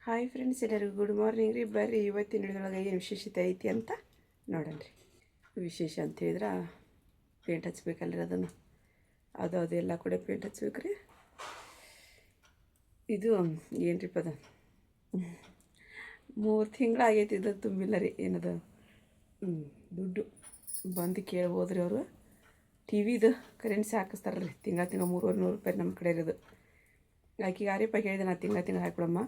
Hi friends, ಎಲ್ಲರಿಗೂ good morning ರೀ. ಬರ್ರಿ ಇವತ್ತಿನ ಹಿಡಿದೊಳಗೆ ಏನು ವಿಶೇಷತೆ ಐತಿ ಅಂತ ನೋಡೋಣ ರೀ. ವಿಶೇಷ ಅಂತ ಹೇಳಿದ್ರೆ ಪೇಂಟ್ ಹಚ್ಬೇಕಲ್ರಿ, ಅದು ಎಲ್ಲ ಕೂಡ ಪೇಂಟ್ ಹಚ್ಬೇಕು ರೀ. ಇದು ಏನು ರೀ ಪದ 3 ತಿಂಗಳಾಗೈತಿ, ಇದು ತುಂಬಿಲ್ಲ ರೀ. ಏನದು ದುಡ್ಡು ಬಂದು ಕೇಳ್ಬೋದ್ರಿ. ಅವರು ಟಿ ವಿದು ಕರೆನ್ಸಿ ಹಾಕಿಸ್ತಾರಲ್ರಿ, ತಿಂಗಳ 300 ರೂಪಾಯಿ ನಮ್ಮ ಕಡೆ ಇರೋದು. ಆಕೆಗೆ 6 ರೂಪಾಯಿ ಹೇಳಿದೆ, ನಾನು ತಿಂಗಳ ಹಾಕ್ಬಿಡಮ್ಮ,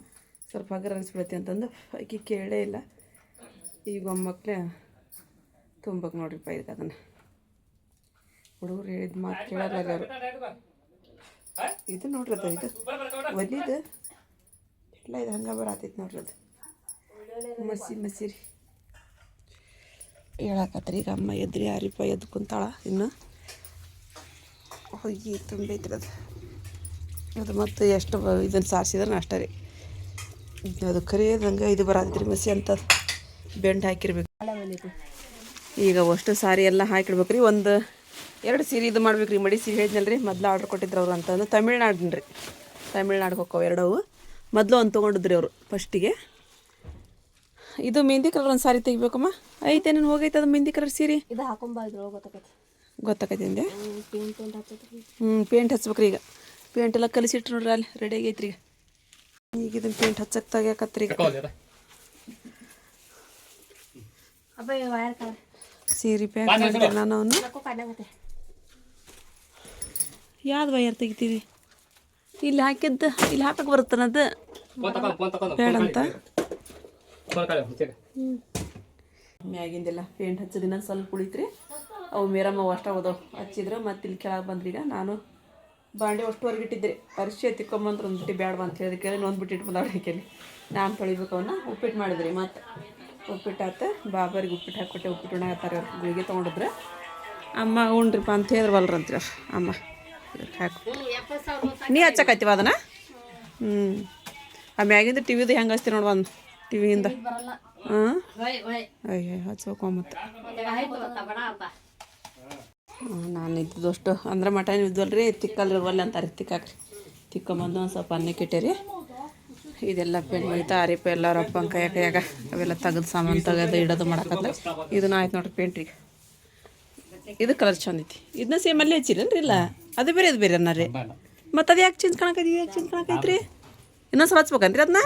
ಸ್ವಲ್ಪ ಹಗರ ಅನಿಸ್ಬಿಡತ್ತೆ ಅಂತಂದು ಆಕೆ ಕೇಳೇ ಇಲ್ಲ. ಈಗ ಮೊಮ್ಮಕ್ಕಳೇ ತುಂಬಕ್ಕೆ ನೋಡ್ರಿಪ್ಪ ಇದಕ್ಕೆ. ಅದನ್ನು ಹುಡುಗರು ಹೇಳಿದ ಮಾತು ಕೇಳಲ್ಲ ಅವರು. ಇದು ನೋಡ್ರಿ, ಇದು ಒಲಿದು ಎಲ್ಲ ಇದು ಹಂಗೆ ಬರತೈತಿ ನೋಡ್ರಿ. ಅದು ಮಸಿ ರೀ ಹೇಳಕತ್ರಿ. ಈಗ ಅಮ್ಮ ಎದ್ರಿ 6 ರೂಪಾಯಿ ಎದ್ದು ಕುಂತಾಳ. ಇನ್ನು ಹೊಯ್ಗಿ ತುಂಬೈತ್ರಿ ಅದು ಮತ್ತು ಎಷ್ಟು ಇದನ್ನು ಸಾರಿಸಿದ್ರೆ ಅಷ್ಟೇ ರೀ. ಅದು ಕರಿಯೋದಂಗೆ ಇದು ಬರತ್ತೈತ್ರಿ ಮಸಿ ಅಂತದ್ದು. ಬೆಂಡ್ ಹಾಕಿರ್ಬೇಕು. ಈಗ ಅಷ್ಟು ಸಾರಿ ಎಲ್ಲ ಹಾಕಿಡ್ಬೇಕು ರೀ. 1-2 ಸೀರೆ ಇದು ಮಾಡ್ಬೇಕು ರೀ. ಮಡಿ ಸೀರೆ ಹೇಳಿದ್ನಲ್ರಿ, ಮೊದಲು ಆರ್ಡ್ರ್ ಕೊಟ್ಟಿದ್ರು ಅವ್ರು ಅಂತಂದು. ತಮಿಳ್ನಾಡಿನ ರೀ, ತಮಿಳ್ನಾಡಿಗೆ ಹೋಕ್ಕವು 2. ಮೊದಲು ಒಂದು ತೊಗೊಂಡಿದ್ರಿ ಅವರು ಫಸ್ಟಿಗೆ. ಇದು ಮೆಹಂದಿ ಕಲರ್ ಒಂದು ಸಾರಿ ತೆಗಿಬೇಕಮ್ಮ. ಐತೆ ನೀನು ಹೋಗೈತೆ ಅದು ಮೆಹಂದಿ ಕಲರ್ ಸೀರೆ. ಇದು ಗೊತ್ತಾಕೈತಿ ಅಂದೆ. ಪೇಂಟ್ ಹಚ್ಬೇಕ್ರಿ. ಈಗ ಪೇಂಟ್ ಎಲ್ಲ ಕಲಿಸಿಟ್ರು ನೋಡ್ರಿ, ಅಲ್ಲಿ ರೆಡಿ ಆಗೈತ್ರಿ. ಈಗ ಇದನ್ನು ಪೇಂಟ್ ಹಚ್ಚಕ್ಕೆ ತೆಗಿಯಕತ್ರಿ. ಈಗ ಸೀರೆ ಪ್ಯಾಕ್ ಮಾಡಿದ್ರೆ ನಾನು ಅವನು ಯಾವ್ದು ವಯರ್ ತೆಗಿತೀವಿ. ಇಲ್ಲಿ ಹಾಕಿದ್ದು ಇಲ್ಲಿ ಹಾಕಕ್ಕೆ ಬರುತ್ತಾನದು ಬೇಡ ಅಂತ. ಮ್ಯಾಗಿಂದೆಲ್ಲ ಪೇಂಟ್ ಹಚ್ಚೋದಿನ ಸ್ವಲ್ಪ ಉಳಿತ್ರಿ. ಅವು ಮೇರಮ್ಮ ಅಷ್ಟು ಹೋದವು ಹಚ್ಚಿದ್ರೆ ಮತ್ತೆ ಇಲ್ಲಿ ಕೆಳಗೆ ಬಂದ್ರಿ. ಈಗ ನಾನು ಬಾಂಡೆ ಅಷ್ಟುವರೆಗೆ ಇಟ್ಟಿದ್ರಿ. ಅರಿಶಿ ತಿಕ್ಕೊಂಬಂದ್ರೆ ಒಂದು ಬಿಟ್ಟು ಬೇಡವಾ ಅಂತ ಹೇಳಿದ ಕೇಳಿ ಒಂದು ಬಿಟ್ಟು ಇಟ್ಬಂದು ಅಡಿಕೆಲಿ ನಾನು ತೊಳಿಬೇಕು. ಅವನ್ನ ಉಪ್ಪಿಟ್ಟು ಮಾಡಿದ್ರಿ. ಮತ್ತು ಉಪ್ಪಿಟ್ಟು ಆತ. ಬಾಬರಿಗೆ ಉಪ್ಪಿಟ್ಟು ಹಾಕ್ಕೊಟ್ಟೆ. ಉಪ್ಪಿಟ್ಟು ಉಣ್ಣಾಕತ್ತಾರೆ ಅವ್ರು. ಗುಳಿಗೆ ತೊಗೊಂಡಿದ್ರೆ ಅಮ್ಮ ಉಣ್ರಿಪ್ಪ ಅಂತ ಹೇಳಿದ್ರವಲ್ರಂತ್ರಿ ಅವ್ರು. ಅಮ್ಮ ಹಾಕು ನೀ ಹಚ್ಚಕತ್ತೀವ ಅದನ್ನು. ಆ ಮ್ಯಾಗಿಂದ ಟಿವಿದು ಹೆಂಗೆ ಹಚ್ತೀವಿ ನೋಡುವ ಒಂದು ಟಿವಿಯಿಂದ. ಅಯ್ಯ ಹಚ್ಬೇಕು. ಮತ್ತು ನಾನು ಇದ್ದದಷ್ಟು ಅಂದ್ರೆ ಮಟನ್ ಇದ್ವಲ್ರಿ, ತಿಕ್ಕಲ್ರಿ ಒಲ್ಲೆ ಅಂತಾರೆ. ತಿಕ್ಕಾಕ್ರಿ ತಿಕ್ಕೊಂಬಂದು ಒಂದು ಸ್ವಲ್ಪ ಅನ್ನಕ್ಕೆ ಇಟ್ಟೇರಿ. ಇದೆಲ್ಲ ಪೇಂಟ್ ಮುಗಿತಾ 6 ರೂಪಾಯಿ ಎಲ್ಲ ರೊಪ್ಪಂಗೆ ಕೈಯಾಗ ಅವೆಲ್ಲ ತೆಗೆದು ಸಾಮಾನು ತೆಗೆದು ಇಡೋದು ಮಾಡಕಲ್ಲ. ಇದನ್ನ ಆಯ್ತು ನೋಡ್ರಿ ಪೇಂಟ್ರಿಗೆ. ಇದು ಕಲರ್ ಚಂದ ಐತಿ. ಇದನ್ನ ಸೇಮ್ ಅಲ್ಲಿ ಹಚ್ಚಿರಲ್ರಿ. ಇಲ್ಲ ಅದು ಬೇರೆ ಇದು ಬೇರೆ ಅನ್ನರಿ. ಮತ್ತು ಅದು ಯಾಕೆ ಚೇಂಜ್ ಕಾಣಕೈತಿ? ಯಾಕೆ ಚೇಂಜ್ ಕಾಣಕೈತ್ರಿ? ಇನ್ನೊಂದು ಸ್ವಲ್ಪ ಹಚ್ಬೇಕಂತ್ರಿ ಅದನ್ನ.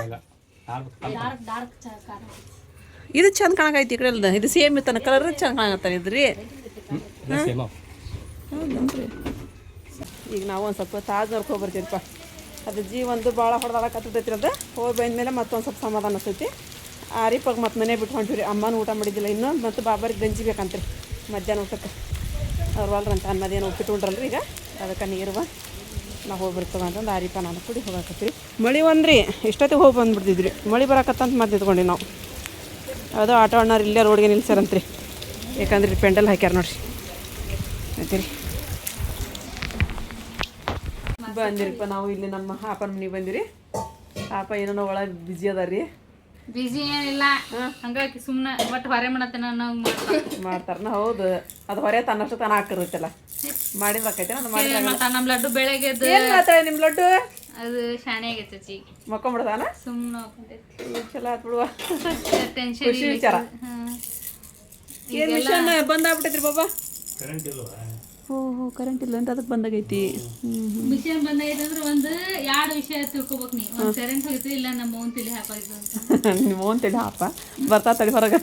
ಇದು ಚಂದ ಕಾಣಕೈತಿ. ಈ ಕಡೆ ಅಲ್ದ ಇದು ಸೇಮ್ ಇತ್ತಾನ ಕಲರ್ ಚಂದ ಕಾಣಕತ್ತಾನೆ ಇದ್ರಿ. ಹೌದನ್ರಿ. ಈಗ ನಾವು ಒಂದು ಸ್ವಲ್ಪ ತಾಜ್ನವ್ರಿಗೆ ಹೋಗಿ ಬರ್ತೀರಪ್ಪ. ಅದು ಒಂದು ಭಾಳ ಹೊಡೆದಾಡಕತ್ತೈತ್ರಿ. ಅದು ಹೋಗಿ ಬಂದಮೇಲೆ ಮತ್ತೊಂದು ಸ್ವಲ್ಪ ಸಮಾಧಾನ ಅನಿಸ್ತೈತಿ. 6 ರೂಪಾಯಿಗೆ ಮತ್ತು ಮನೆ ಬಿಟ್ಟು ಹೊಂಟಿವ್ರಿ. ಅಮ್ಮನೂ ಊಟ ಮಾಡಿದ್ದಿಲ್ಲ ಇನ್ನೂ. ಮತ್ತು ಬಾಬರಿಗೆ ಗಂಜಿ ಬೇಕಂತ್ರಿ ಮಧ್ಯಾಹ್ನ ಊಟಕ್ಕೆ. ಅವ್ರು ಅಲ್ರಂತ ಅನ್ನೋದೇನು ಉಪ್ಪಿಟ್ಟು ಉಂಡ್ರಲ್ರಿ. ಈಗ ಅದಕ್ಕೆ ನೀರು ನಾವು ಹೋಗಿ ಬರ್ತೇವೆ ಅಂತಂದು 6 ರೂಪಾಯಿ ನಾನು ಕುಡಿ ಹೋಗಾಕತ್ತೀವಿ. ಮಳೆ ಒಂದ್ರಿ ಇಷ್ಟೊತ್ತಿಗೆ ಹೋಗಿ ಬಂದುಬಿಡ್ತಿದ್ರಿ. ಮಳೆ ಬರಾಕತ್ತಂತ ಮತ್ತೆ ನಿಂತ್ಕೊಂಡಿ ನಾವು. ಅದು ಆಟೋ ಅಣ್ಣವ್ರು ಇಲ್ಲೇ ರೋಡ್ಗೆ ನಿಲ್ಸ್ಯಾರಂತ್ರಿ. ಯಾಕಂದ್ರೆ ಇಲ್ಲಿ ಪೆಂಡಲ್ ಹಾಕ್ಯಾರ ನೋಡ್ರಿ. ಆಯ್ತು ಬಂದಿರಿಪ್ಪ ನಾವು ಇಲ್ಲಿ ನಮ್ಮ ಹಾಪನ ಮನೆಗೆ ಬಂದಿರಿ. ಪಾಪ ಏನೋ ಒಳಗೆ ಬಿಜಿ ಅದ ರೀ. ಬಿಜಿ ಏನಿಲ್ಲ, ಹಂಗಾಗಿ ಸುಮ್ಮನೆ ಒಟ್ಟು ಹೊರೆ ಮಾಡತ್ತೇನ ಮಾಡ್ತಾರನ. ಹೌದು, ಅದು ಹೊರೆ ತನ್ನಷ್ಟು ತಾನ ಹಾಕಿರುತ್ತಲ್ಲ. ಮಾಡಿದ್ರಕೈತೆ ನಮ್ಮ ಲಡ್ಡು ಬೆಳಗ್ಗೆ ಏನು ಮಾಡ್ತಾಳೆ ನಿಮ್ಮ ಲಡ್ಡು? ಅದು ಶಾಣೆ ಆಗೈತಿ. ಮಕ್ಕೊಂಬಿಡ್ದಾನ ಸುಮ್ಮನೆ ಚಲೋ ಆತ್ ಬಿಡುವ. ಟೆನ್ಷನ್ ಖುಷಿ ವಿಚಾರ. ಏನು ಮಿಷನ್ ಬಂದಾಗ್ಬಿಟ್ಟೈತ್ರಿ ಬಾಬಾ? ಕರೆಂಟ್ ಇಲ್ಲ ಅಂತ ಅದಕ್ಕೆ ಬಂದಾಗೈತಿ. ಮಿಷನ್ ಬಂದಾಗೈತಿ ಅಂದ್ರೆ 1-2 ವಿಷಯ ತಿಳ್ಕೊಬೇಕು. ನೀ ಒಂದು ಕರೆಂಟ್ ಹೋಯ್ತು, ಇಲ್ಲ ನಮ್ಮ ಮೌನ್ ತಿಳಿ ಹಾಪಾಯ್ತು ಅಂತ. ನಿಮ್ಮ ಮೌನ್ ತಿಳಿ ಹಾಪ ಬರ್ತಾ ತಡಿ ಹೊರಗೆ.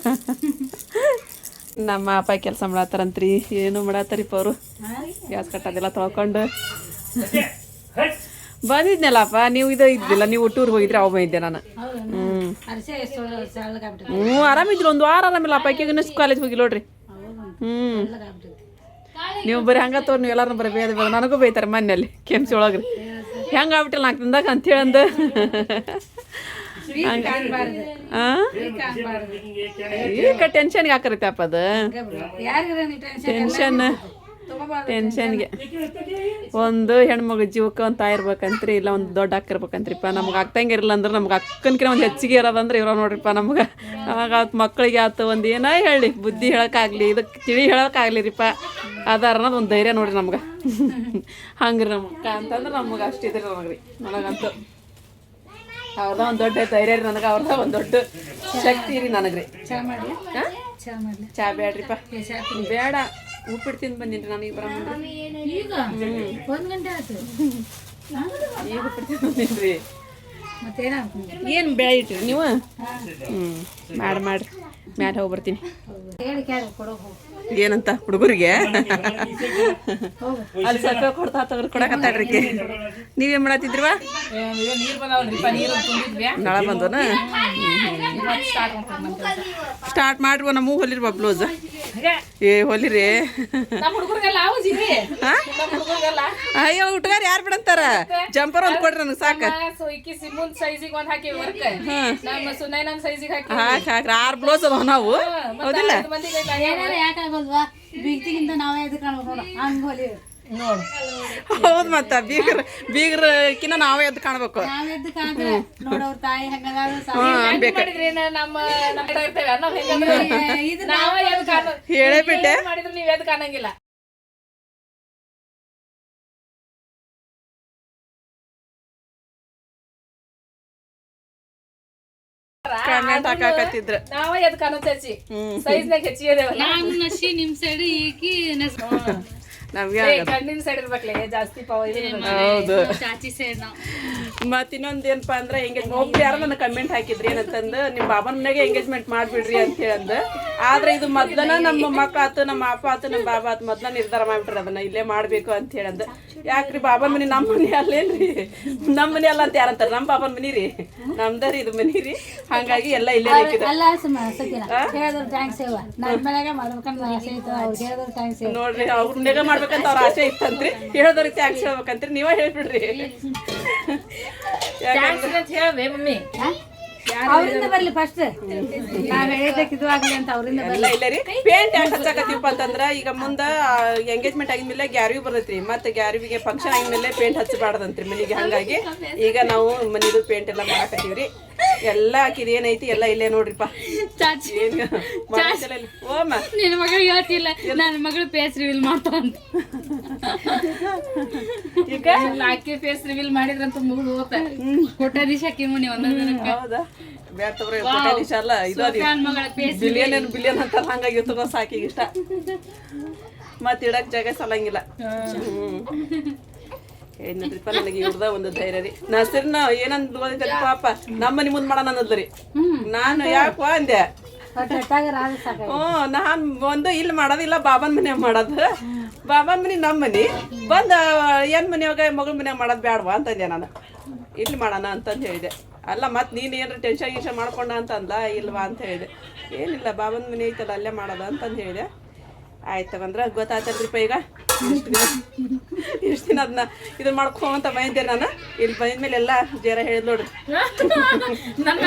ನಮ್ಮ ಅಪ್ಪ ಕೆಲಸ ಮಾಡತ್ತಾರಂತ್ರಿ. ಏನು ಮಾಡತ್ತಾರಿಪ್ಪ ಅವರು. ಗ್ಯಾಸ್ ಕಟ್ಟೋದೆಲ್ಲ ತೊಳ್ಕೊಂಡು ಬಂದಿದ್ನಲ್ಲಪ್ಪ. ನೀವು ಇದು ಇದ್ದಿಲ್ಲ, ನೀವು ಟೂರ್ಗೆ ಹೋಗಿದ್ರಿ. ಅವು ಬಂದಿದ್ದೆ ನಾನು. ಆರಾಮಿದ್ರು. 1 ವಾರ ಆರಾಮಿಲ್ಲ. ಅಪ್ಪ ಕಾಲೇಜ್ ಹೋಗಿ ನೋಡ್ರಿ. ನೀವು ಬರೀ ಹಂಗೆ ತೋರಿ. ನೀವು ಎಲ್ಲರೂ ಬರೀ ಬೇದ ನನಗೂ ಬೈತಾರೆ ಮನೆಯಲ್ಲಿ ಕೆಮ್ಸಿ ಒಳಗ್ರಿ. ಹೆಂಗೆ ಆಗ್ಬಿಟ್ಟಿಲ್ಲ 4 ದಿನದಾಗ ಅಂತೇಳಂದು. ಈಗ ಟೆನ್ಷನ್ಗೆ ಹಾಕರೈತೆ ಅಪ್ಪ ಅದು. ಟೆನ್ಷನ್ಗೆ ಒಂದು ಹೆಣ್ಮಗ ಜೀವಕ್ಕೆ ಒಂದು ತಾಯಿ ಇರ್ಬೇಕಂತ್ರಿ, ಇಲ್ಲ ಒಂದು ದೊಡ್ಡ ಅಕ್ಕ ಇರ್ಬೇಕಂತ್ರಿಪ್ಪ. ನಮ್ಗೆ ಅಕ್ಕಂಗೆ ಇರಲ್ಲ ಅಂದ್ರೆ ನಮ್ಗೆ ಅಕ್ಕನ್ಕಿನ ಒಂದು ಹೆಚ್ಚಿಗೆ ಇರೋದಂದ್ರೆ ಇರೋ ನೋಡ್ರಿಪ್ಪ ನಮ್ಗೆ. ಆಗ ಮಕ್ಳಿಗೆ ಆಯ್ತು ಒಂದು ಏನೋ ಹೇಳಿ ಬುದ್ಧಿ ಹೇಳೋಕ್ಕಾಗಲಿ, ಇದಕ್ಕೆ ತಿಳಿ ಹೇಳೋಕ್ಕಾಗಲಿ ರೀಪ್ಪ. ಅದಾರ ಅನ್ನೋದು ಒಂದು ಧೈರ್ಯ ನೋಡ್ರಿ ನಮ್ಗೆ. ಹಂಗೆ ರೀ ನಮ್ಗೆ ಅಂತಂದ್ರೆ ನಮ್ಗೆ ಅಷ್ಟು ಇದ್ರಿ ನಮಗೆ ರೀ. ನನಗಂತೂ ಅವ್ರದ ಒಂದು ದೊಡ್ಡ ಧೈರ್ಯ ರೀ ನನಗೆ, ಅವ್ರದ ಒಂದು ದೊಡ್ಡ ಶಕ್ತಿ ರೀ ನನಗ್ರಿ. ಚಾ ಮಾಡ್ಲಿ ಚಾ ಮಾಡ್ಲಿ ಚಾ ಬೇಡ್ರಿಪ್ಪ, ಬೇಡ ಉಪ್ಪಿಟ್ಟು ತಿಂದು ಬಂದೀನಿ ರೀ ನನಗೆ ಬರಮಂದ್ರಿ. ಈಗ 1 ಗಂಟೆ ಆಯ್ತು ಈಗ ಉಪ್ಪಿಟ್ಟು ತಿಂದು ಬಂದೀನಿ ರೀ. ಮತ್ತೇನ ಏನು ಬೇಳೆ ಇಟ್ಟಿರಿ ನೀವು? ಮಾಡ್ರಿ ಮ್ಯಾಟ್ ಹೋಗಿ ಬರ್ತೀನಿ. ಹೇಳಿ ಕ್ಯಾರ ಕೊಡೋ ಹೋಗು. ಏನಂತ ಹುಡುಗರಿಗೆ ಅಲ್ಲಿ ಸ್ವಲ್ಪ ಕೊಡ್ತಾ ತಗ್ರು ಕೊಡಕತ್ತಾಡ್ರಿ. ನೀವೇನ್ ಮಾಡತ್ತಿದ್ರಿವಾ? ನಳ ಬಂದನ ಸ್ಟಾರ್ಟ್ ಮಾಡ್ರಿ. ನಮ್ಮ ಹೊಲಿರ್ವಾ ಬ್ಲೌಸ್? ಏ ಹೊಲಿರಿ. ಅಯ್ಯೋ ಹುಟ್ಗಾರ ಯಾರು ಬಿಡಂತಾರ? ಜಂಪರ್ ಒಂದ್ ಕೊಡ್ರಿ ನನಗೆ ಸಾಕ. ಹಾಕ್ರಿ 6 ಬ್ಲೌಸ್ ಅದಾವ ನಾವು, ಹೌದಿಲ್ಲ? ಯಾಕಾಗಲ್ವಾ? ಬೀಗ್ತಿಗಿಂತ ನಾವೇ ಎದ್ದು ಕಾಣ್ಬೇಕು ಹಂಗ ಹೊಲಿ ನೋಡು. ಹೌದು, ಮತ್ತ ಬೀಗ್ರಕಿನ್ನ ನಾವೇ ಎದ್ದು ಕಾಣ್ಬೇಕು. ನಾವ್ ಎದ್ದು ಕಾಣ್ರೆ ನೋಡವ್ರ ತಾಯಿ ಹೇಳೇ ಬಿಟ್ಟೆ. ನೀವ್ ಎದ್ದು ಕಾಣಂಗಿಲ್ಲ. ಕಾಮೆಂಟ್ ಹಾಕಾಕತ್ತಿದ್ರ ನಾವ ಎದ್ ಕಾಣುತ್ತೇಚಿ ಸೈಜ್ನಾಗ ಹೆಚ್ಚಿಗೆದೇವಲ್ಲ. ನಾನು ನಶಿ ನಿಮ್ ಸೈಡ್ ಈಕಿ ನಮ್ಗೆ ಕಣ್ಣಿನ ಸೈಡ್ ಇರ್ಬೇಕ್ಲೆ ಜಾಸ್ತಿ ಪವರ್. ಹೌದು. ಚಾಚಿ ಸೈಡ್ ನಾವು. ಮತ್ ಇನ್ನೊಂದ್ ಏನಪ್ಪಾ ಅಂದ್ರ ಒಬ್ರು ಯಾರೋ ನನ್ನ ಕಮೆಂಟ್ ಹಾಕಿದ್ರಿ ಏನಂತಂದು, ನಿಮ್ ಬಾಬನ ಮನೆಗೆ ಎಂಗೇಜ್ಮೆಂಟ್ ಮಾಡ್ಬಿಡ್ರಿ ಅಂತ ಹೇಳಂದ. ಆದ್ರೆ ಇದು ಮೊದ್ಲನ ನಮ್ಮ ಮಕ್ಕ ಆತು, ನಮ್ಮ ಅಪ್ಪ ಆತು, ನಮ್ಮ ಬಾಬಾ ಆತು ಮೊದ್ಲ ನಿರ್ಧಾರ ಮಾಡ್ಬಿಟ್ರಿ ಅದನ್ನ ಇಲ್ಲೇ ಮಾಡ್ಬೇಕು ಅಂತ ಹೇಳಂದ. ಯಾಕ್ರಿ ಬಾಬನ ಮನಿ ನಮ್ಮ ಮನೆ ಅಲ್ಲೇನ್ರಿ? ನಮ್ಮ ಮನೆ ಅಲ್ಲ ಅಂತ ಯಾರಂತಾರ? ನಮ್ಮ ಬಾಬನ ಮನಿ ರೀ, ನಮ್ದರಿ ಇದು ಮನಿ ರೀ. ಹಂಗಾಗಿ ಎಲ್ಲ ಇಲ್ಲೇ ಬೇಕಿದೆ ನೋಡ್ರಿ. ಅವ್ರ ಮನೆಗ ಮಾಡ್ಬೇಕಂತ ಅವ್ರ ಆಸೆ ಇತ್ತಂತ್ರಿ, ಹೇಳೋದವ್ರಿಗೆ ಥ್ಯಾಂಕ್ಸ್ ಹೇಳ್ಬೇಕಂತ್ರಿ. ನೀವೇ ಹೇಳ್ಬಿಡ್ರಿ. ಹೇಳವೆ ಮಮ್ಮಿ ಅವರಿಂದ ಬರ್ಲಿ ಫಸ್ಟ್. ನಾವ್ ಹೇಳಿದ್ದಕ್ಕೆ ಇದು ಆಗ್ಲಿ ಅಂತ ಅವರಿಂದ ಎಲ್ಲ ಇಲ್ಲ ರೀ. ಪೇಂಟ್ ಯಾಕೆ ಹಚ್ಚಾಕತ್ತೀವಪ್ಪ ಅಂತಂದ್ರ, ಈಗ ಮುಂದ ಎಂಗೇಜ್ಮೆಂಟ್ ಆಗಿದ್ಮೇಲೆ ಗ್ಯಾರಿವಿ ಬರ್ತೈತ್ರಿ. ಮತ್ತೆ ಗ್ಯಾರಿವಿಗೆ ಫಂಕ್ಷನ್ ಆಗಿದ್ಮೇಲೆ ಪೇಂಟ್ ಹಚ್ಚಬಾರ್ದಂತ್ರಿ ಮನಿಗೆ. ಹಂಗಾಗಿ ಈಗ ನಾವು ಮನಿದು ಪೇಂಟ್ ಎಲ್ಲ ಮಾಡಾಕತ್ತೀವ್ರಿ. ಎಲ್ಲ ಹಾಕಿದ ಏನೈತಿ ಎಲ್ಲ ಇಲ್ಲೇ ನೋಡ್ರಿಪ್ಪ. ಓಮ ನಿನ್ನ ಮಗಳು ಹೇಳ್ತಿಲ್ಲ, ನನ್ನ ಮಗಳು ಫೇಸ್ ರಿವೀಲ್ ಮಾಡ್ತಾರಂತ. ಈಗ ಆಕೆ ಫೇಸ್ ರಿವೀಲ್ ಮಾಡಿದ್ರಂತ ಮುಗಿದು ಹೋಗ್ತಾ ಕೊಟ್ಟಾದೀಶ ಹಾಕಿ ಮುನಿ ಒಂದೊಂದು. ಹೌದಾ? ಬ್ಯಾಡ ತಗೋರಿ, ಕೊಟ್ಟಾದೀಶ ಅಲ್ಲ ಇದು ಬಿಲಿಯನ್ ಅಂತಾರ. ಹಂಗಾಗಿ ತಗೋ ಸಾಕಿಗೆ ಇಷ್ಟ. ಮತ್ ಇಡಕ್ ಜಾಗ ಸಲಂಗಿಲ್ಲ. ಏನಂದ್ರಿಪ್ಪ ನನಗೆ ಇವ್ರದ ಒಂದು ಧೈರ್ಯ ರೀ. ನಸರಿನ ಏನಂದ್ ಓದಿದ್ರಿ ಪಾಪ, ನಮ್ಮ ಮನಿ ಮುಂದ್ ಮಾಡೋಣ ಅನ್ನದ್ರಿ. ನಾನು ಯಾಕವಾ ಅಂದೆ. ನಾನ್ ಒಂದು ಇಲ್ಲಿ ಮಾಡೋದಿಲ್ಲ, ಬಾಬನ್ ಮನ್ಯಾಗ ಮಾಡೋದು. ಬಾಬನ್ ಮನಿ ನಮ್ಮ ಮನಿ ಬಂದ ಏನ್ ಮನ್ಯಾಗ ಮಗಳ ಮನ್ಯಾಗ ಮಾಡೋದ್ ಬ್ಯಾಡ್ವಾ ಅಂತಂದೆ. ನಾನು ಇಲ್ಲಿ ಮಾಡೋಣ ಅಂತಂದು ಹೇಳಿದೆ. ಅಲ್ಲ ಮತ್ ನೀನ್ ಏನ್ರ ಟೆನ್ಷನ್ ಗಿನ್ಷನ್ ಮಾಡ್ಕೊಂಡ ಅಂತ ಅಂದ. ಇಲ್ವಾ ಅಂತ ಹೇಳಿದೆ. ಏನಿಲ್ಲ ಬಾಬನ್ ಮನಿ ಐತಲ್ಲ ಅಲ್ಲೇ ಮಾಡೋದ ಅಂತಂದು ಹೇಳಿದೆ. ಆಯ್ತಂದ್ರ ಗೊತ್ತಾಯ್ತಲ್ರಿಪ್ಪ. ಈಗ ಎಷ್ಟು ದಿನ ಅದನ್ನ ಇದನ್ನ ಮಾಡ್ಕೊಂತ ಬಂದಿದ್ದೆ ನಾನು. ಇಲ್ಲಿ ಬಂದಿದ್ಮೇಲೆ ಎಲ್ಲ ಜೇರ ಹೇಳಿದ್ ನೋಡ್ರಿ,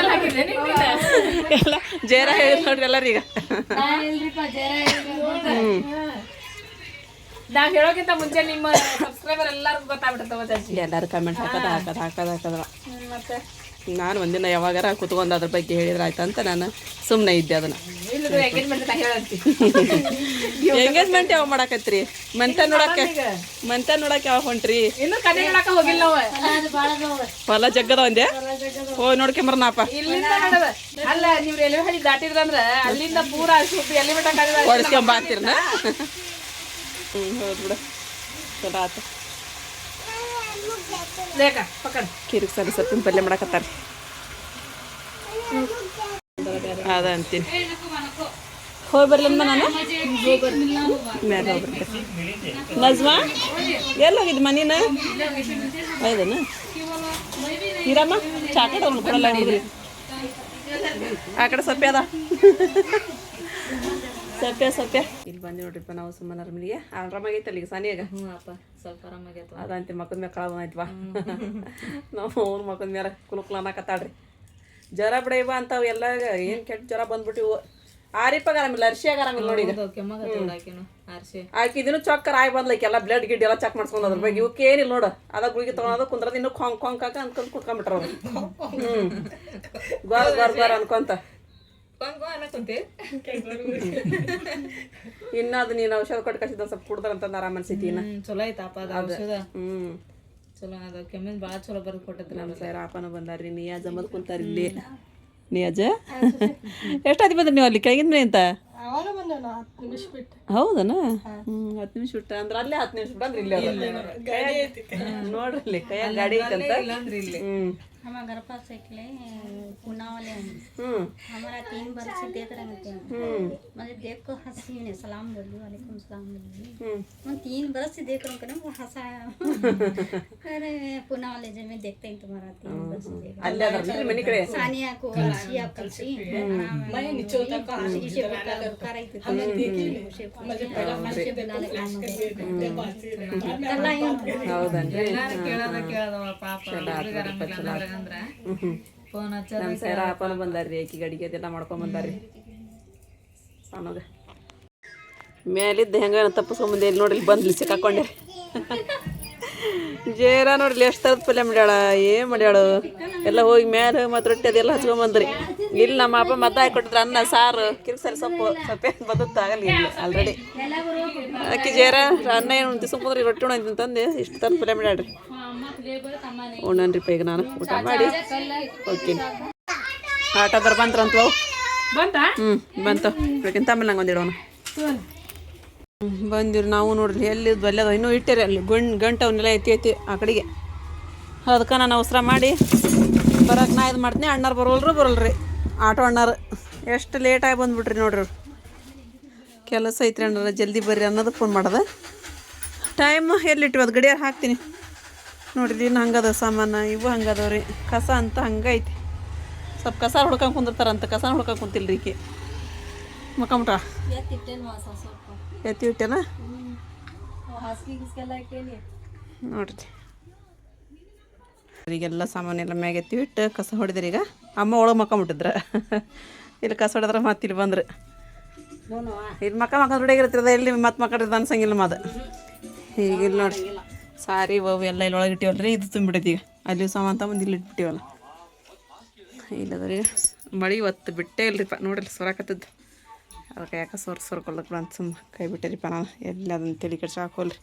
ಎಲ್ಲ ಜೇರ ಹೇಳಿದ್ ನೋಡ್ರಿ ಎಲ್ಲರೂ. ಈಗ ನಾವ್ ಹೇಳೋಕ್ಕಿಂತ ಮುಂಚೆ ನಿಮ್ಮ ಸಬ್ಸ್ಕ್ರೈಬರ್ ಎಲ್ಲರಿಗೂ ಗೊತ್ತಾಗ್ಬಿಡುತ್ತೆ. ಎಲ್ಲರೂ ಕಮೆಂಟ್ ಹಾಕದ ಮತ್ತೆ ನಾನು ಒಂದಿನ ಯಾವಾಗಾರ ಕುತ್ಕೊಂಡು ಅದ್ರ ಬಗ್ಗೆ ಹೇಳಿದ್ರೆ ಆಯ್ತಂತ ನಾನು ಸುಮ್ಮನೆ ಇದ್ದೆ. ಅದನ್ನ ಎಂಗೇಜ್ಮೆಂಟ್ ಯಾವಾಗ ಮಾಡಾಕತ್ರಿ? ಮಂತ ನೋಡಕ್ ಯಾವಾಗ ಹೊಂಟ್ರಿ? ಹೊಲ ಜಗ್ಗದ ಒಂದೇ ಹೋಗಿ ನೋಡ್ಕೊಂಬರ್ನಪ್ಪ. ಅಲ್ಲ ನೀವು ರೈಲ್ವೆ ಹಳಿ ದಾಟಿದ್ರಂದ್ರ ಅಲ್ಲಿಂದ ಪೂರಾ ಎಲ್ಲಿ ಬಿಟ್ಟ ಹೊಡಿಸ್ಕೊಂಬಾತಿರ್ನ. ಹೌದು ಬಿಡ, ಚಲೋ ಆತ. ಕಿರಿಕ್ ಸರಿ ಸೊಪ್ಪಿನ ಪಲ್ಯ ಮಾಡಕತ್ತಾರ. ಅದ ಅಂತೀನಿ. ಹೋಗಿ ಬರ್ಲಿಂದ ನಾನು ಮ್ಯಾಲೆ ಹೋಗ್ಬರ್ತೆ. ನಜ್ಮಾ ಎಲ್ಲೋಗಿದ್ದು ಮನಿನ? ಹೌದನ? ಇರಮ್ಮ ಚಾಕಟ್ ಅವ್ನು ಕೊಡಲ್ಲ ಹುಡುಗ್ರಿ. ಆ ಕಡೆ ಸೊಪ್ಪೆ ಅದ, ಸೊಪ್ಪೆ ಇಲ್ಲಿ ಬಂದಿ ನೋಡ್ರಿಪ್ಪ. ನಾವು ಸುಮ್ಮನೆ ಮನೆಗೆ ಆರಾಮಾಗೈತಲ್ಲ ಈಗ ಸನಿಯಾಗ. ಸ್ವಲ್ಪ ಆರಾಮಾಗೈತ ಅದಂತೆ ಮಕ್ಕದ ಮೇಲೆ ಕಳದ ಆಯ್ತವಾ. ನಾವು ಅವ್ರ ಮಕ್ಕದ ಮೇಲೆ ಕುಲುಕ್ಲ ಅನ್ನಕತ್ತಾಡ್ರಿ. ಜ್ವರ ಬಿಡೈವ ಅಂತಾವ ಎಲ್ಲ. ಏನು ಕೆಟ್ಟ ಜ್ವರ ಬಂದ್ಬಿಟ್ಟಿವು. ಆರಿಪಾಗ ಆರಾಮಿಲ್ಲ, ಅರ್ಶಿಯಾಗ ಆರಾಮಿಲ್ಲ ನೋಡಿ. ಆಕೆ ಇದನ್ನು ಚೊಕ್ಕರ್ ಆಗಿ ಬಂದ್ಲಕ್ಕೆಲ್ಲ ಬ್ಲಡ್ ಗಿಡ್ ಎಲ್ಲ ಚೆಕ್ ಮಾಡ್ಸ್ಕೊಂಡು ಅದ್ರ ಬಗ್ಗೆ. ಇವಕ್ಕೆ ಏನಿಲ್ಲ ನೋಡು. ಅದ ಗುಳಿಗೆ ತೊಗೊಳೋದು ಕುಂದ್ರದ ಇನ್ನೂ ಕೊಂಕ್ ಅನ್ಕೊಂಡ್ ಕುಟ್ಕೊಂಡ್ಬಿಟ್ರ ಅವ್ರು. ಗೋರ್ ಅನ್ಕೊಂತ ಇನ್ನ ಅದು ನೀನು ಔಷಧ ಕೊಟ್ಟು ಕಳಿಸಿದ ಸ್ವಲ್ಪ ಕುಡ್ದಾರಂತ ಆರಾಮ ಅನ್ಸೈತಿ. ಚಲೋ ಆಯ್ತಪ್ಪ ಔಷಧ. ಚಲೋ ಅದ ಕೆಮ್ಮಿನ ಭಾಳ ಚಲೋ ಬರ್ದು ಕೊಟ್ಟದ್ರ ನಮ್ಮ ಸೈರ ಅಪ್ಪನ ಬಂದಾರ್ರಿ ನಿಯಾಜ ಮದ್ ಕುಂತಾರ ಇಲ್ಲಿ ನಿಯಾಜ ಎಷ್ಟಾದಿ ಬಂದ್ರಿ ನೀವು ಅಲ್ಲಿ ಕೆಳಗಿನ ಮನೆ ಅಂತ ಅವಾಗ ಬಂದೆ 10 ನಿಮಿಷ ಬಿಟ್ಟು ಹೌದನ 10 ನಿಮಿಷ ಬಿಟ್ಟ ಅಂದ್ರೆ ಅಲ್ಲೇ 10 ನಿಮಿಷ ಬಂದ್ರಿ ಇಲ್ಲಿ ನೋಡ್ರಿ ಇಲ್ಲಿ ಕೈಯಾಗ ಗಾಡಿ ಐತಂತ हमारा घर पास एक पुना वाले हैं हमारा 3 बरस से देख रहे थे मतलब देख को हंसी ने सलाम बोली वालेकुम सलाम बोली मैं 3 बरस से देख रहा हूँ वो हंसाया अरे पुना वाले जब मैं देखते हैं तुम्हारा 3 बरस से देख ಅಲ್ಲೇ ಅದಾರ ಮನೆ ಕಡೆ सानिया को अच्छी आप कलसी मैं नीचे तक इसे कर रही थी उसे मुझे बुला ले काम ಹೌದನ್ರಿ ಫೋನ್ ನಮ್ಮ ಸೈರ ಅಪ್ಪನ ಬಂದಾರ್ರಿ ಆಕಿ ಗಡಿಗೆ ಅದೆಲ್ಲ ಮಾಡ್ಕೊಂಡ್ ಬಂದಾರ್ರಿ ಸಣ್ಣಗ ಮೇಲಿದ್ದ ಹೆಂಗ ತಪ್ಪಿಸ್ಕೊಂಬಂದೆ ಇಲ್ಲಿ ನೋಡ್ರಿ ಬಂದ್ಲಿ ಸಿಕ್ಕಾಕೊಂಡೆ ಜೇರ ನೋಡ್ರಿ ಎಷ್ಟು ಥರದ ಪಲ್ಯ ಮಾಡ್ಯಾಳ ಏನು ಮಾಡ್ಯಾಳು ಎಲ್ಲ ಹೋಗಿ ಮೇಲೆ ಮತ್ತು ರೊಟ್ಟಿ ಅದೆಲ್ಲ ಹಚ್ಕೊಂಬಂದ್ರಿ ಇಲ್ಲಿ ನಮ್ಮ ಅಪ್ಪ ಮದ್ದ ಹಾಕೊಟ್ಟಿದ್ರು ಅನ್ನ ಸಾರು ಕಿರ್ಸರಿ ಸೊಪ್ಪು ಸೊಪ್ಪೇನು ಬದುತ್ತ ಆಗಲ್ಲ ಇಲ್ಲಿ ಆಲ್ರೆಡಿ ಅಕ್ಕಿ ಜೇರ ಅನ್ನ ಏನು ತಿಸ್ಕೊಂಬಂದ್ರಿ ರೊಟ್ಟಿ ಉಣ ಅಂತಂದು ಇಷ್ಟು ಥರದ ಪಲ್ಯ ಮಾಡ್ಯಾಳ್ರಿ ಉಣ್ಣನ್ರಿಪ್ಪ ಈಗ ನಾನು ಊಟ ಮಾಡಿ ಹೋಗ್ತೀನಿ ಆಟೋದವ್ರು ಬಂದ್ರಂತ ಬಂತು ಬೆಳಕಿನ ತಮ್ಮಲ್ಲಿ ನಂಗೆ ಒಂದಿಡೋಣ ಬಂದಿರು ನಾವು ನೋಡ್ರಿ ಎಲ್ಲಿ ಬಲ್ಯದ ಇನ್ನೂ ಇಟ್ಟೇರಿ ಅಲ್ಲಿ ಗಂಟು ಅವನ್ನೆಲ್ಲ ಎತ್ತಿ ಆ ಕಡೆಗೆ ಅದಕ್ಕೆ ನಾನು ಅವಸರ ಮಾಡಿ ಬರೋಕೆ ನಾ ಇದು ಮಾಡ್ತೀನಿ ಅಣ್ಣಾರು ಬರಲ್ರಿ ಆಟೋ ಅಣ್ಣಾರು ಎಷ್ಟು ಲೇಟಾಗಿ ಬಂದುಬಿಟ್ರಿ ನೋಡ್ರಿ ಅವ್ರು ಕೆಲಸ ಐತ್ರಿ ಅಣ್ಣಾರ ಜಲ್ದಿ ಬರ್ರಿ ಅನ್ನೋದು ಫೋನ್ ಮಾಡೋದು ಟೈಮ್ ಎಲ್ಲಿಟ್ಟಿವಿ ಅದು ಗಡಿಯಾರ ಹಾಕ್ತೀನಿ ನೋಡಿರಿ ಇನ್ನು ಹಂಗದ ಸಾಮಾನು ಇವು ಹಂಗದವ್ರಿ ಕಸ ಅಂತ ಹಂಗೈತಿ ಸ್ವಲ್ಪ ಕಸ ಹುಡ್ಕೊಂಡು ಕುಂದಿರ್ತಾರಂತ ಕಸ ಹುಡ್ಕೊಂಡು ಕುಂತಿಲ್ರಿ ಈಕೆ ಮಕ್ಕಂಬಿಟ್ಟ ಎತ್ತಿ ಇಟ್ಟೇನ ನೋಡ್ರಿ ಈಗೆಲ್ಲ ಸಾಮಾನೆಲ್ಲ ಮ್ಯಾಗ ಎತ್ತಿ ಇಟ್ಟು ಕಸ ಹೊಡೆದ್ರಿ ಈಗ ಅಮ್ಮ ಒಳಗೆ ಮಕ್ಕಂಬಿಟ್ಟಿದ್ರ ಇಲ್ಲಿ ಕಸ ಹೊಡೆದ್ರೆ ಮತ್ತೆ ಇಲ್ಲಿ ಬಂದ್ರೆ ಇಲ್ಲಿ ಮಕ್ಕ ರೆಡಿಯಾಗಿರ್ತಿರದ ಎಲ್ಲಿ ಮತ್ತೆ ಮಕ್ಕಳಿರ್ದ ಅನ್ಸಂಗಿಲ್ಲ ಮದ ಈಗ ಇಲ್ಲಿ ನೋಡ್ರಿ ಸಾರಿ ಅವು ಎಲ್ಲ ಇಲ್ಲಿ ಒಳಗೆ ಇಟ್ಟಿವಲ್ರಿ ಇದು ತುಂಬಿಟ್ಟೈತಿ ಈಗ ಅಲ್ಲಿ ಸಾಮಾನು ತಗೊಂಡು ಇಲ್ಲಿ ಇಟ್ಬಿಟ್ಟಿವಲ್ಲ ಇಲ್ಲದ್ರಿ ಮಳೆ ಇವತ್ತು ಬಿಟ್ಟೇ ಇಲ್ರಿಪ್ಪ ನೋಡ್ರಿ ಸೊರಾಕತ್ತದ್ದು ಅದಕ್ಕೆ ಯಾಕೆ ಸೊರ್ಕೊಳಕ್ಕೆ ಅಂತ ಸುಮ್ಮ ಕೈ ಬಿಟ್ಟಿರಿಪ್ಪ ನಾನು ಎಲ್ಲಿ ಅದನ್ನು ತಲೆ ಕೆಡ್ಸಿ ಹಾಕೋಲ್ರಿ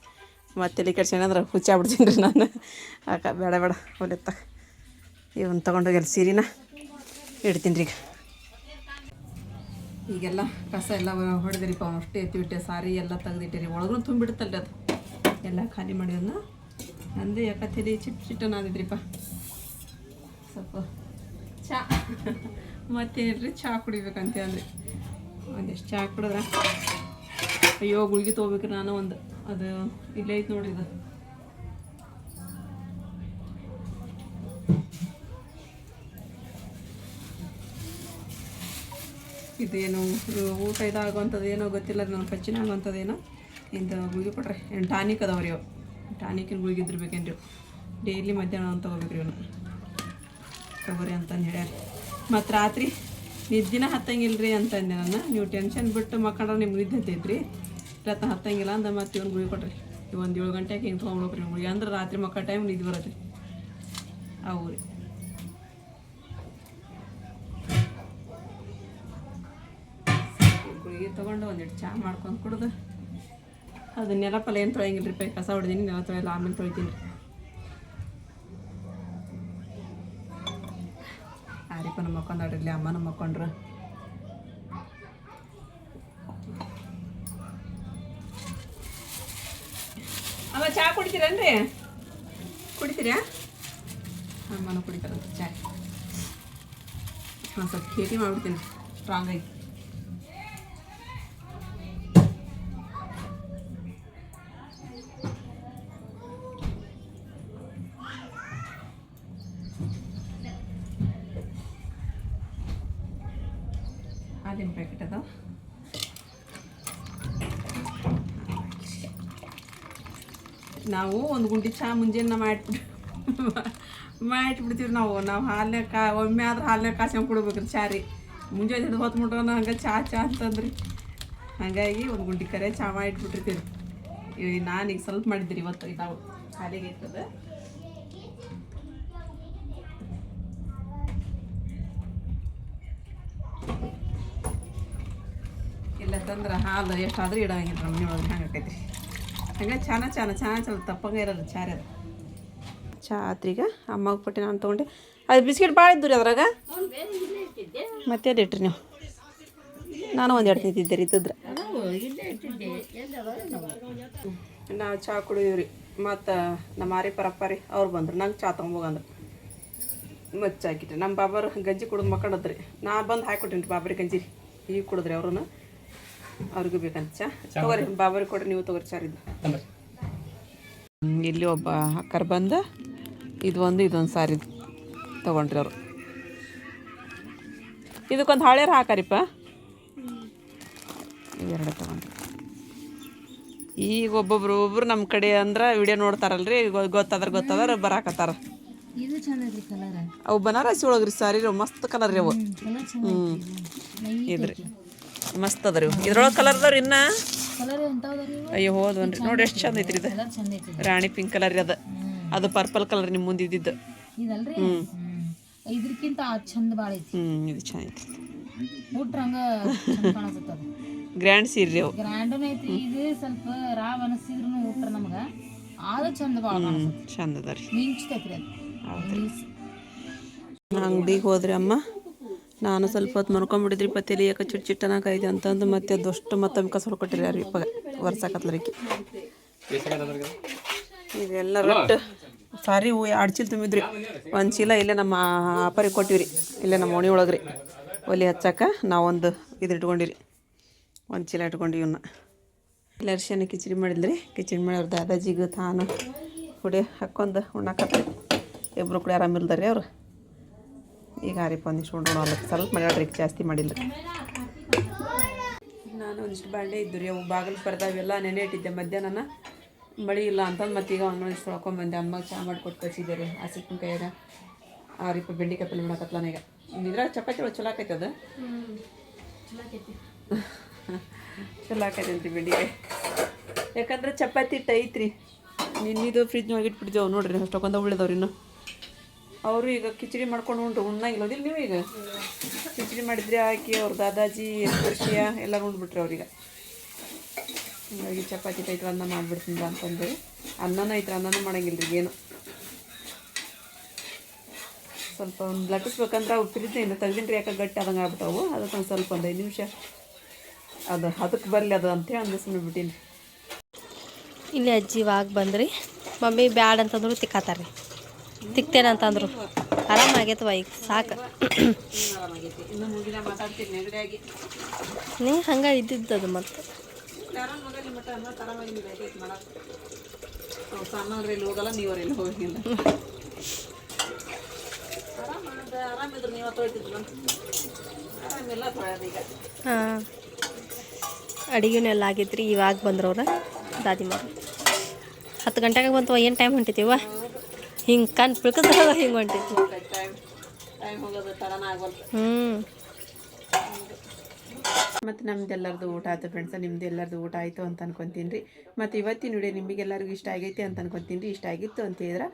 ಮತ್ತು ತಲೆ ಕೆಡ್ಸಿ ಏನಂದ್ರೆ ಹುಚ್ಚಾಗ್ಬಿಡ್ತೀನಿ ರೀ ನಾನು ಯಾಕೆ ಬೇಡ ಹೊಲೆತ್ತ ಇವನ್ನ ತೊಗೊಂಡೋಗಿ ಅಲ್ಲಿ ಸೀರೆನ ಇಡ್ತೀನಿ ರೀ ಈಗೆಲ್ಲ ಕಸ ಎಲ್ಲ ಹೊಡೆದ್ರಿಪ್ಪ ಅಷ್ಟೇ ಎತ್ತಿಬಿಟ್ಟೆ ಸಾರಿ ಎಲ್ಲ ತೆಗ್ದಿಟ್ಟಿರಿ ಒಳಗೂ ತುಂಬಿಡುತ್ತಲ್ರಿ ಅದು ಎಲ್ಲ ಖಾಲಿ ಮಾಡಿದನ್ನ ನಂದು ಯಾಕೆ ತಲೆ ಚಿಟ್ಟನಾದಿದ್ರಿಪ್ಪ ಸ್ವಲ್ಪ ಚಾ ಮತ್ತೇನಿಲ್ರಿ ಚಹಾ ಕುಡಿಬೇಕಂತ ಅಂದ್ರಿ ಒಂದಿಷ್ಟು ಚಹಾ ಕುಡಿದ್ರೆ ಅಯ್ಯೋ ಗುಳಿಗೆ ತೊಗೋಬೇಕ್ರಿ ನಾನು ಒಂದು ಅದು ಇಲ್ಲೇ ಐತೆ ನೋಡ್ರಿ ಇದು ಇದೇನು ಊಟ ಇದಾಗುವಂಥದ್ದು ಏನೋ ಗೊತ್ತಿಲ್ಲ ನಾನು ಕಚ್ಚಿನ ಆಗುವಂಥದ್ದೇನೋ ಇಂಥ ಗುಳಿಗೆ ಕೊಟ್ರೆ ಏನು ಟಾನಿಕ್ ಅದಾವ್ರಿ ಅವು ಟಾನಿಕಿನ ಗುಳಿಗೆ ಇದ್ದಿರ್ಬೇಕೇನ್ರಿ ಡೈಲಿ ಮಧ್ಯಾಹ್ನ ಅಂತ ತೊಗೋಬೇಕ್ರಿ ಇವನು ತಗೋರಿ ಅಂತಂದು ಹೇಳ್ಯಾರ ಮತ್ತು ರಾತ್ರಿ ನಿದ್ದಿನ ಹತ್ತಂಗಿಲ್ಲ ರೀ ಅಂತಂದೆ ನಾನು ನೀವು ಟೆನ್ಷನ್ ಬಿಟ್ಟು ಮಕ್ಕಂಡ್ರೆ ನಿಮ್ಗೆ ನಿದ್ದೆ ಹತ್ತೈತ್ರಿ ಇಲ್ಲ ಹತ್ತಂಗಿಲ್ಲ ಅಂದ ಮತ್ತು ಇವನು ಗುಳಿಗೆ ಕೊಟ್ರಿ ಒಂದು 7 ಗಂಟೆಗೆ ಹಿಂಗೆ ತೊಗೊಂಡ್ಬಿಡ್ರಿ ಗುಳಿಗೆ ಅಂದ್ರೆ ರಾತ್ರಿ ಮಕ್ಕಳ ಟೈಮ್ ನಿದ್ದೆ ಬರತ್ರಿ ಅವು ರೀ ಗುಳಿಗೆ ತೊಗೊಂಡು ಒಂದಿಟ್ಟು ಚಹಾ ಮಾಡ್ಕೊಂಡು ಕುಡ್ದು ಅದು ನೆಲಪಲ್ಲ ಏನು ತೊಳೆಯಂಗಿಲ್ಲ ರೀ ಕಸ ಹೊಡೆದೀನಿ ನೆಲ ತೊಳೆಯಲ್ಲ ಆಮೇಲೆ ತೊಳಿತೀನಿ ರೀ ಆರಿಪನ ಮಕ್ಕೊಂಡ್ರಿ ಇಲ್ಲಿ ಅಮ್ಮನ ಮಕ್ಕೊಂಡ್ರು ಅಮ್ಮ ಚಹಾ ಕುಡಿತೀರೇನ್ರಿ ಕುಡಿತೀರಾ ಅಮ್ಮನ ಕುಡಿತಾರಂತ ಚಹಾ ಹಾಂ ಸ್ವಲ್ಪ ಕೇಟಿ ಮಾಡ್ಬಿಡ್ತೀನಿ ಸ್ಟ್ರಾಂಗ್ ಆಗಿ ಹಾಲಿನ ಪ್ಯಾಕೆಟ್ ಅದಾವ ನಾವು ಒಂದು ಗುಂಡಿ ಚಹಾ ಮುಂಜಾನೆ ಮಾಡಿಟ್ಬಿಡ್ತೀವಿ ನಾವು ಹಾಲಿನಾಗ ಒಮ್ಮೆ ಆದ್ರೆ ಹಾಲಿನಾಗ ಕಾಸ್ಕೊಂಡು ಕೊಡ್ಬೇಕ್ರಿ ಚಹಾ ರೀ ಮುಂಜಾನೆ ಹಿಡಿದು ಹೊತ್ತು ಮುಟ್ಟೋಣ ಹಂಗೆ ಚಹಾ ಅಂತಂದ್ರಿ ಹಾಗಾಗಿ ಒಂದು ಗುಂಡಿ ಕರೆ ಚಹಾ ಮಾಡಿಟ್ಬಿಟ್ಟಿರ್ತೀವಿ ನಾನೀಗ ಸ್ವಲ್ಪ ಮಾಡಿದ್ದೀರಿ ಇವತ್ತು ಇದಾವು ಖಾಲಿಗೆ ಇರ್ತದ ಇಲ್ಲ ತಂದ್ರೆ ಹಾಲು ಎಷ್ಟಾದ್ರೂ ಇಡೋಂಗಿಲ್ಲ ನಮ್ಮ ಮನೆ ಒಳಗೆ ಹಂಗೆ ಆಕೈತಿ ಹಂಗೆ ಚಲೋ ತಪ್ಪಂಗೆ ಇರೋದು ಚಾರ ಅದು ಚಹಾ ಆತ್ರೀಗ ಅಮ್ಮಗೆ ಕೊಟ್ಟು ನಾನು ತೊಗೊಂಡೆ ಅದು ಬಿಸ್ಕಿಟ್ ಭಾಳ ಇದ್ದು ರೀ ಅದ್ರಾಗ ಮತ್ತೆ ಅದು ಇಟ್ರಿ ನೀವು ನಾನು ಒಂದು ಎರಡು ತಿಂತಿದ್ದೆ ರೀ ಇದ್ದಿದ್ರೆ ನಾವು ಚಹಾ ಕುಡಿದೀವಿ ರೀ ಮತ್ತು ನಮ್ಮ ಆರಿ ಪರಪ್ಪಾರಿ ಅವ್ರು ಬಂದ್ರು ನಂಗೆ ಚಹಾ ತೊಗೊಂಬೋಗಂದ್ರೆ ಮಚ್ಚ ಹಾಕಿಟ್ರಿ ನಮ್ಮ ಬಾಬರ್ ಗಂಜಿ ಕುಡಿದು ಮಕ್ಕಳದ್ರಿ ನಾ ಬಂದು ಹಾಕಿಕೊಟ್ಟಿನಿ ರೀ ಬಾಬರಿ ಗಂಜಿ ಈಗ ಕುಡಿದ್ರಿ ಅವ್ರೂ ಅವ್ರಿಗೂ ಬೇಕಂತ ಚಾ ತೊಗೊರಿ ಬಾಬರಿಗೆ ಕೊಡ್ರಿ ನೀವು ತೊಗೊರಿ ಚಾರಿದ್ದು ಇಲ್ಲಿ ಒಬ್ಬ ಅಕ್ಕರ್ ಬಂದು ಇದೊಂದು ಸಾರಿ ತೊಗೊಂಡ್ರಿ ಅವರು ಇದಕ್ಕೊಂದು ಹಳೇರ ಹಾಕಾರಿಪ್ಪ ಇವೆರಡು ತೊಗೊಂಡ್ರಿ ಈಗ ಒಬ್ಬೊಬ್ರು ನಮ್ಮ ಕಡೆ ಅಂದ್ರೆ ವಿಡಿಯೋ ನೋಡ್ತಾರಲ್ರಿ ಗೊತ್ತದ್ರ ಬರಾಕತ್ತಾರ ಇದು ಚಂದ ಐತ್ರಿ ಕಲರ್ ಅವು ಬನಾರಸಿ ಒಳಗ್ರಿ ಸಾರಿ ಮಸ್ತ್ ಕಲರ್ ರೀ ಅವು ಇದ್ರಿ ಮಸ್ತ್ ಅದ ರೀ ಇದ್ರೊಳಗೆ ಕಲರ್ ಅದಾವ್ರಿ ಇನ್ನ ಕಲರ್ ಎಂತಾವ್ರಿ ಅಯ್ಯೋ ಹೋದ್ವನ್ರಿ ನೋಡಿ ಎಷ್ಟು ಚಂದ ಐತ್ರಿ ಇದು ಕಲರ್ ಚಂದ ಐತಿ ರಾಣಿ ಪಿಂಕ್ ಕಲರ್ ರೀ ಅದು ಪರ್ಪಲ್ ಕಲರ್ ನಿಮ್ಮ ಮುಂದೆ ಇದ್ದಿದ್ದು ಇದಲ್ರಿ ಇದ್ರಕ್ಕಿಂತ ಚಂದ ಭಾಳ ಐತಿ ಇದು ಚೆನ್ನಾಗೈತಿ ಊಟ್ರ ಹಂಗ ಚಂದ ಕಾಣಸತ್ತದ ಗ್ರ್ಯಾಂಡ್ ಸೀರೆ ಅವು ಗ್ರ್ಯಾಂಡನ್ ಐತಿ ಇದು ಸ್ವಲ್ಪ ರಾವ್ ಅನಿಸಿದ್ರು ಊಟ್ರ ನಮ್ಗ ಆದ ಚಂದ ಭಾಳ ಕಾಣಿಸ್ತೈತಿ ಚಂದ ಅದ ರೀ ಮಿಂಚ್ತೈತ್ರಿ ಅದು ಅಂಗಡಿಗೆ ಹೋದ್ರಿ ಅಮ್ಮ ನಾನು ಸ್ವಲ್ಪ ಹೊತ್ತು ಮನ್ಕೊಂಡ್ಬಿಟ್ಟಿದ್ರಿ ತಲೆ ಯಾಕೆ ಚಿಟ್ಟನಾಕೈತೆ ಅಂತಂದು ಮತ್ತೆ ಅದಷ್ಟು ಮತ್ತೊಮ್ಮೆ ಕಸರು ಕೊಟ್ಟಿರಿ ಯಾರು ಇಪ್ಪ ವರ್ಷಕತ್ಲರಿಕಿ ಇದೆಲ್ಲ ರೊಟ್ಟು ಸಾರಿ ಹೂ 2 ಚೀಲ ತುಂಬಿದ್ರಿ 1 ಚೀಲ ಇಲ್ಲೇ ನಮ್ಮ ಅಪ್ಪರಿಗೆ ಕೊಟ್ಟಿವ್ರಿ ಇಲ್ಲೇ ನಮ್ಮ ಓಣಿ ಒಳಗೆ ರೀ ಒಲೆ ಹಚ್ಚಕ್ಕೆ ನಾವೊಂದು ಇದು ಇಟ್ಕೊಂಡಿರಿ 1 ಚೀಲ ಇಟ್ಕೊಂಡಿವಿ ಇವನ್ನ ಇಲ್ಲ ಅರ್ಶಿನ ಕಿಚಡಿ ಮಾಡಿದ್ರಿ ಕಿಚಡಿ ಮಾಡೋರು ದಾದಾಜಿಗೂ ತಾನು ಹುಡಿ ಹಾಕ್ಕೊಂಡು ಉಣ್ಣಾಕತ್ರಿ ಇಬ್ಬರು ಕೂಡ ಆರಾಮಿಲ್ದಾರಿ ಅವ್ರು ಈಗ ಆರಿಪ ಒಂದಿಷ್ಟು ಉಂಡು ಸ್ವಲ್ಪ ಮಾಡ್ಯಾಡ್ರಿ ಜಾಸ್ತಿ ಮಾಡಿಲ್ಲ ನಾನು ಒಂದಿಷ್ಟು ಬಾಂಡೆ ಇದ್ದು ರೀ ಅವು ಬಾಗಿಲು ಬರ್ದಾವೆಲ್ಲ ನೆನೆ ಇಟ್ಟಿದ್ದೆ ಮಧ್ಯಾಹ್ನ ಮಳೆ ಇಲ್ಲ ಅಂತಂದು ಮತ್ತೀಗ ಒಂದೊಂದಿಷ್ಟು ತೊಳ್ಕೊಂಬಂದೆ ಅಮ್ಮಗೆ ಚಹಾ ಮಾಡಿಕೊಟ್ಟು ಕಳಿಸಿದ್ದೆ ರೀ ಹಸಿಟ್ಟಿನ ಕೈಯಾಗ ಆರಿಪ ಬೆಂಡೆಕಾಯಿ ಪಲ್ಯ ಮಾಡಕತ್ಲಾನ ಈಗ ಇದ್ರಾಗ ಚಪಾತಿ ಒಳಗೆ ಚಲೋ ಆಕೈತೆ ಅದು ಚಲೋ ಆಕೈತೆ ಅಂತ್ರಿ ಬೆಂಡೆಕಾಯಿ ಯಾಕಂದ್ರೆ ಚಪಾತಿ ಹಿಟ್ಟು ಐತ್ರಿ ನಿನ್ನಿದು ಫ್ರಿಜ್ನೊಳಗೆ ಇಟ್ಬಿಟ್ಟಿದ್ದೇವೆ ನೋಡ್ರಿ ಅಷ್ಟೊಂದು ಉಳಿದವ್ರು ಇನ್ನು ಅವರು ಈಗ ಕಿಚಡಿ ಮಾಡ್ಕೊಂಡು ಉಣ್ಣಾಗಿಲ್ಲೋದಿಲ್ಲ ನೀವು ಈಗ ಕಿಚಡಿ ಮಾಡಿದ್ರಿ ಹಾಕಿ ಅವ್ರ ದಾದಾಜಿ ವರ್ಷಿಯ ಎಲ್ಲ ಉಂಡ್ಬಿಟ್ರಿ ಅವ್ರಿಗೆ ಹೀಗಾಗಿ ಚಪಾತಿ ಟೈಟ್ ಅನ್ನ ಮಾಡಿಬಿಡ್ತೀನಿ ಅಂತಂದ್ರೆ ಅನ್ನನೂ ಐತ್ರಿ ಅನ್ನನೂ ಮಾಡಂಗಿಲ್ಲ ರೀ ಏನು ಸ್ವಲ್ಪ ಒಂದು ಲಟ್ಟಿಸ್ಬೇಕಂದ್ರೆ ಅವು ಫ್ರಿಜ್ನ ಇನ್ನು ತೆಗ್ದಿನ್ರಿ ಯಾಕೆ ಗಟ್ಟಿ ಆದಂಗೆ ಆಗ್ಬಿಟ್ಟವು ಅದಕ್ಕೆ ಒಂದು ಸ್ವಲ್ಪ ಒಂದು 5 ನಿಮಿಷ ಅದಕ್ಕೆ ಬರಲಿ ಅದು ಅಂತೇಳಿ ಅಂದಿಸ್ಕೊಂಡು ಬಿಟ್ಟಿನಿ ಇಲ್ಲಿ ಅಜ್ಜಿ ಇವಾಗ ಬಂದ್ರಿ ಮಮ್ಮಿ ಬ್ಯಾಡ ಅಂತಂದ್ರು ತಿಕ್ಕಾತಾರ್ರಿ ತಿಕ್ತೇನಂತಂದ್ರು ಆರಾಮಾಗೈತವ ಈಗ ಸಾಕು ನೀ ಹಂಗೆ ಇದ್ದಿದ್ದದು ಮತ್ತು ಹೋಗಲ್ಲ ನೀವರೆಲ್ಲಿ ಹೋಗಿಲ್ಲ ಆರಾಮಿದ್ರು ನೀವು ತೊಳಿತಿದ್ರು ಆರಾಮಿಲ್ಲ ತೊಳೆದೀಗ ಹಾಂ ಅಡುಗೆನೆಲ್ಲ ಆಗೈತ್ರಿ ಇವಾಗ ಬಂದ್ರವ್ರ ದಾದಿಮಾರು 10 ಗಂಟೆಗೆ ಬಂತವ ಏನು ಟೈಮ್ ಹೊಂಟಿತೀವ ಹಿಂಗೆ ಕಣ್ ಪಿಳ್ಕದ ಹಿಂಗೆ ಹೊಂಟೈತಿ ಟೈಮ್ ಹೋಗೋದು ತಡನ ಆಗಲ್ಲ ಮತ್ತು ನಮ್ದೆಲ್ಲರದು ಊಟ ಆಯ್ತು ಫ್ರೆಂಡ್ಸ ನಿಮ್ದು ಎಲ್ಲರದು ಊಟ ಆಯಿತು ಅಂತ ಅನ್ಕೊತೀನಿ ರೀ ಮತ್ತು ಇವತ್ತಿನ ವಿಡಿಯೋ ನಿಮಗೆಲ್ಲರಿಗೂ ಇಷ್ಟ ಆಗೈತೆ ಅಂತ ಅನ್ಕೊತೀನಿ ರೀ ಇಷ್ಟ ಆಗಿತ್ತು ಅಂತ ಹೇಳಿದ್ರೆ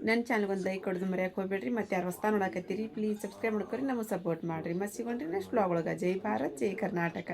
ನನ್ನ ಚಾನಲ್ಗೆ ಒಂದು ಲೈಕ್ ಕೊಡೋದು ಮರೆಯೋಕೆ ಹೋಗ್ಬೇಡ್ರಿ ಮತ್ತು ಯಾರು ಹೊಸ್ತಾ ನೋಡಕತ್ತೀರಿ ಪ್ಲೀಸ್ ಸಬ್ಸ್ಕ್ರೈಬ್ ಮಾಡ್ಕೊರಿ ನಮಗೆ ಸಪೋರ್ಟ್ ಮಾಡಿರಿ ಮತ್ತು ಸಿಗೊಂಡ್ರಿ ನೆಕ್ಸ್ಟ್ ಬ್ಲಾಗ್ ಒಳಗೆ ಜೈ ಭಾರತ್ ಜೈ ಕರ್ನಾಟಕ.